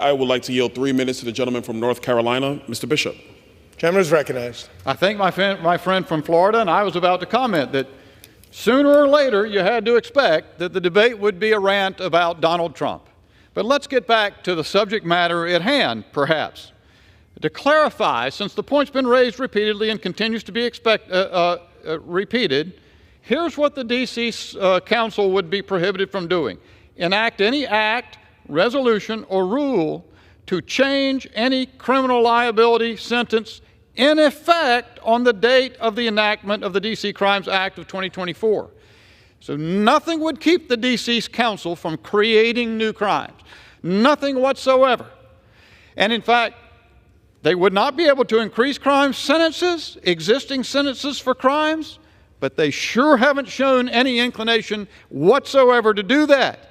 I would like to yield 3 minutes to the gentleman from North Carolina, Mr. Bishop. Gentleman is recognized. I thank my friend from Florida, and I was about to comment that sooner or later you had to expect that the debate would be a rant about Donald Trump. But let's get back to the subject matter at hand, perhaps. To clarify, since the point's been raised repeatedly and continues to be repeated, here's what the D.C. Council would be prohibited from doing. Enact any act, resolution, or rule to change any criminal liability sentence in effect on the date of the enactment of the D.C. Crimes Act of 2024. So nothing would keep the D.C. Council from creating new crimes. Nothing whatsoever. And in fact, they would not be able to increase crime sentences, existing sentences for crimes, but they sure haven't shown any inclination whatsoever to do that.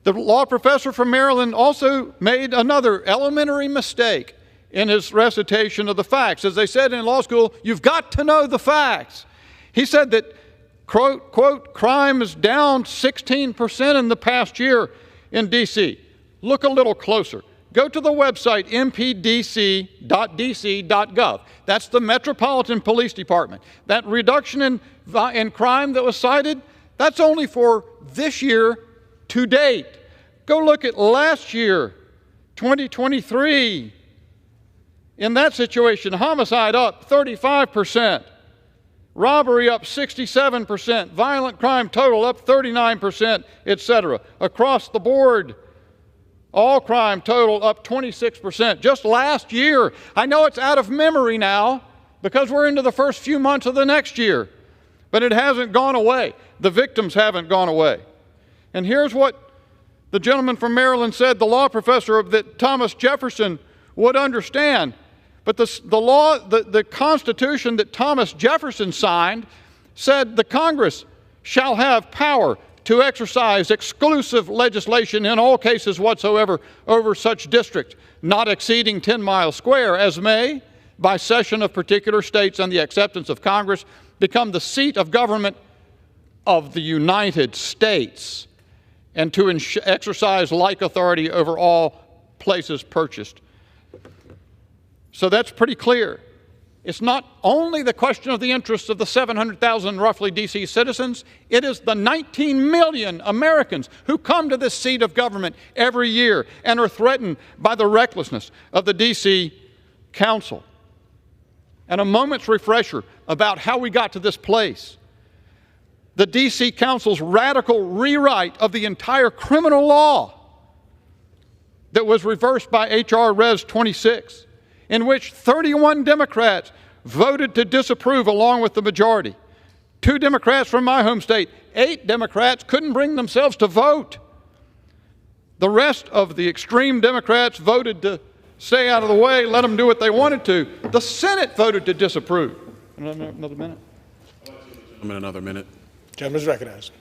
The law professor from Maryland also made another elementary mistake in his recitation of the facts. As they said in law school, you've got to know the facts. He said that, quote, crime is down 16% in the past year in D.C. Look a little closer. Go to the website mpdc.dc.gov. That's the Metropolitan Police Department. That reduction in crime that was cited, that's only for this year to date. Go look at last year, 2023. In that situation, homicide up 35%, robbery up 67%, violent crime total up 39%, etc. Across the board, all crime total up 26%. Just last year, I know it's out of memory now because we're into the first few months of the next year, but it hasn't gone away. The victims haven't gone away. And here's what the gentleman from Maryland said, the law professor that Thomas Jefferson would understand. But the Constitution that Thomas Jefferson signed said the Congress shall have power to exercise exclusive legislation in all cases whatsoever over such district, not exceeding 10 miles square, as may, by cession of particular states and the acceptance of Congress, become the seat of government of the United States, and to exercise like authority over all places purchased. So that's pretty clear. It's not only the question of the interests of the 700,000 roughly D.C. citizens, it is the 19 million Americans who come to this seat of government every year and are threatened by the recklessness of the D.C. Council. And a moment's refresher about how we got to this place. The D.C. Council's radical rewrite of the entire criminal law that was reversed by H.R. Res. 26, in which 31 Democrats voted to disapprove along with the majority. 2 Democrats from my home state, 8 Democrats couldn't bring themselves to vote. The rest of the extreme Democrats voted to stay out of the way, let them do what they wanted to. The Senate voted to disapprove. Another minute? Another minute. Gentleman is recognized.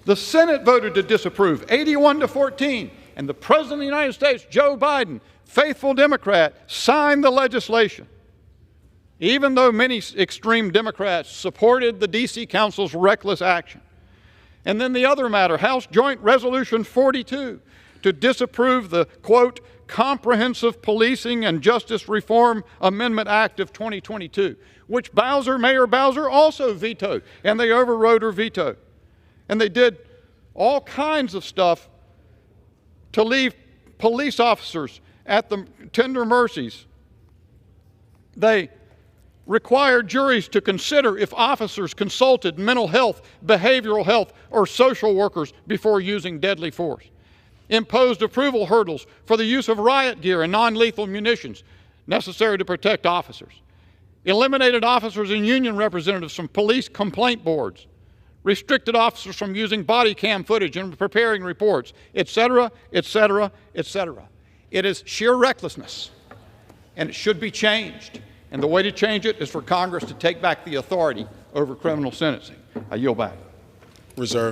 The Senate voted to disapprove, 81-14, and the President of the United States, Joe Biden, faithful Democrat, signed the legislation, even though many extreme Democrats supported the D.C. Council's reckless action. And then the other matter, House Joint Resolution 42, to disapprove the, quote, Comprehensive Policing and Justice Reform Amendment Act of 2022, which Mayor Bowser also vetoed, and they overrode her veto. And they did all kinds of stuff to leave police officers at the tender mercies. They required juries to consider if officers consulted mental health, behavioral health, or social workers before using deadly force. Imposed approval hurdles for the use of riot gear and non-lethal munitions necessary to protect officers. Eliminated officers and union representatives from police complaint boards. Restricted officers from using body cam footage and preparing reports, etc., etc., etc. It is sheer recklessness, and it should be changed. And the way to change it is for Congress to take back the authority over criminal sentencing. I yield back. Reserve.